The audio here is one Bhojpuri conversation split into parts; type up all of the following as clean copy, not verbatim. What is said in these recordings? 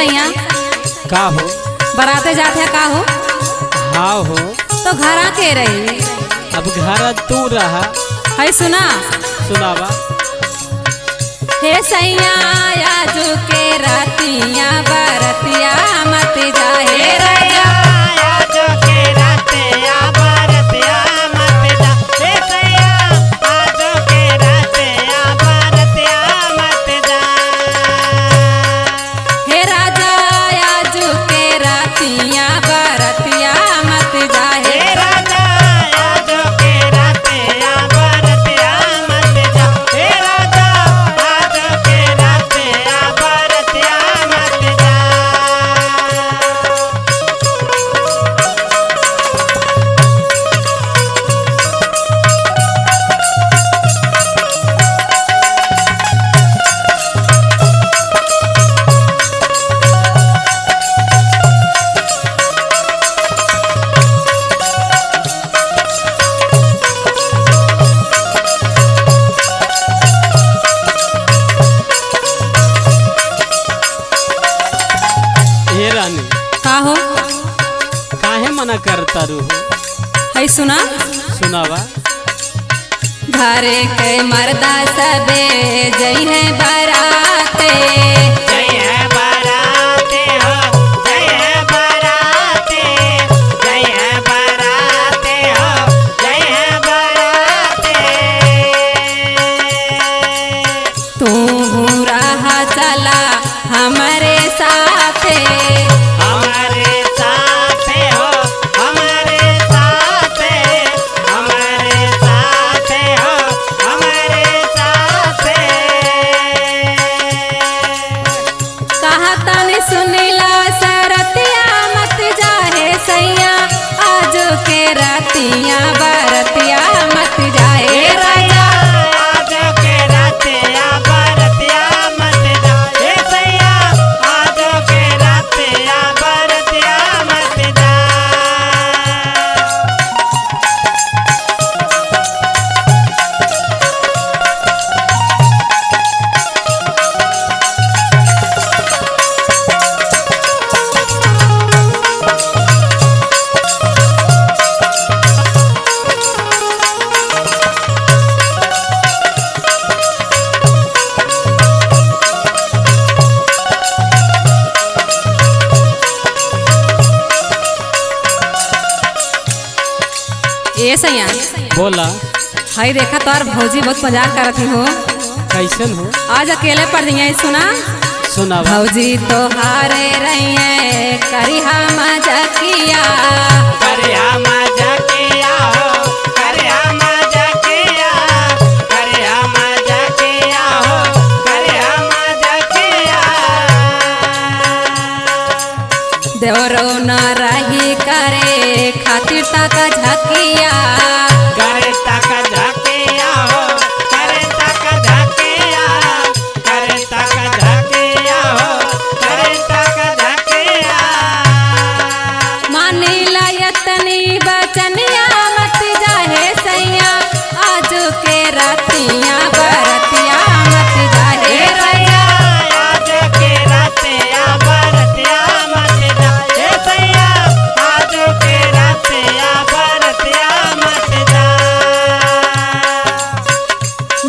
सैया का हो? बराते जाते का हो? हाँ हो। तो घर आके रही। अब घर तू रहा है सुना सुनावा। हे सैया आजू के रातिया बरतिया मत जाहे राजा। आजू के रातिया बरतिया मत जा हे सैया आजू के रातिया बरतिया मत जा। हे राजा आजू के रातिया बरतिया मत जाहे राजा आजू के रातिया बरतिया मत जा हे राजा आजू के रातिया बरतिया मत जा। हे रानी का हो? काहे मना करता रू? है सुना सुनावा। घरे के मर्दा सबे जई है बराते। जय है बराते हो जय है बराते जय है बराते हो जय है बराते। तू रहा चला हमारे साथे। हमारे साथे हो हमारे साथे हमारे साथे हो हमारे साथे। कहा तनी सुनीला सरतिया मत जाहे सैया आजो के रातिया बरतिया मत जाहे राजा। आज के रातिया बरतिया मत जा हे सैया आज के रातिया बरतिया मत जा। ए सैया बोला। हाय देखा तोर भौजी बहुत मजाक करत हो। कैसन हो? आज अकेले पड़ रही सुना। सुनावा। भौजी तो हारे रही है करिहा मजाकिया। करिया मजा किया हो करिया मजा किया करिया मजा किया हो करिया मजा किया। देवरो न रही करे खातिर तक झकिया। करे तक झकिया हो करे तक झकिया करे तक झकिया हो करे तक झकिया। मानी लयतनी बचनिया मत जाहे सैया आजू के रातिया बरतिया मत जाहे सैया आज के रातिया बरतिया मत जा हे सैया आज के रातिया बरतिया मत जा।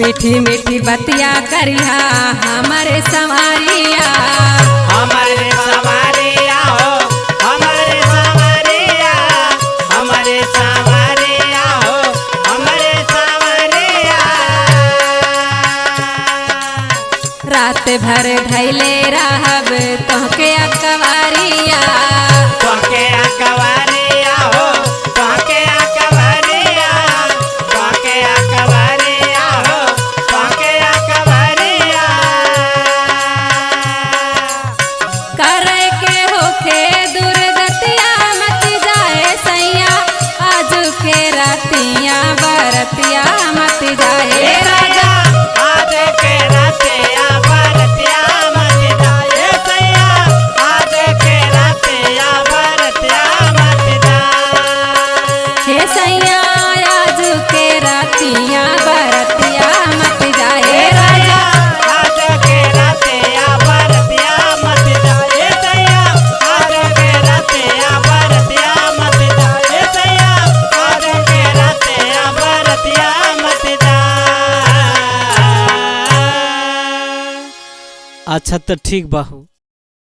मीठी मीठी बतिया करिहा हमारे संवरिया। हमारे सवारिया हो हमारे सवारिया हमारे सवारिया हो हमारे सवारिया। रात भर धैले रहब तोहके अकवारिया। तोहके अकवारिया हो तोहके अकवारिया तोहके अकवारिया हो तोहके अकवारिया। करे के होखे दुर्गतिया मत जाए सैया आजू के रातिया बरतिया मत जाए राजा। आज के रातिया बरतिया मत जा हे सैया आज के रातिया बरतिया मत जा। हे सैया आजू के रातिया बरतिया मत जाए राजा। आज के रातिया बरतिया मत जा हे अच्छा तो ठीक बा हो।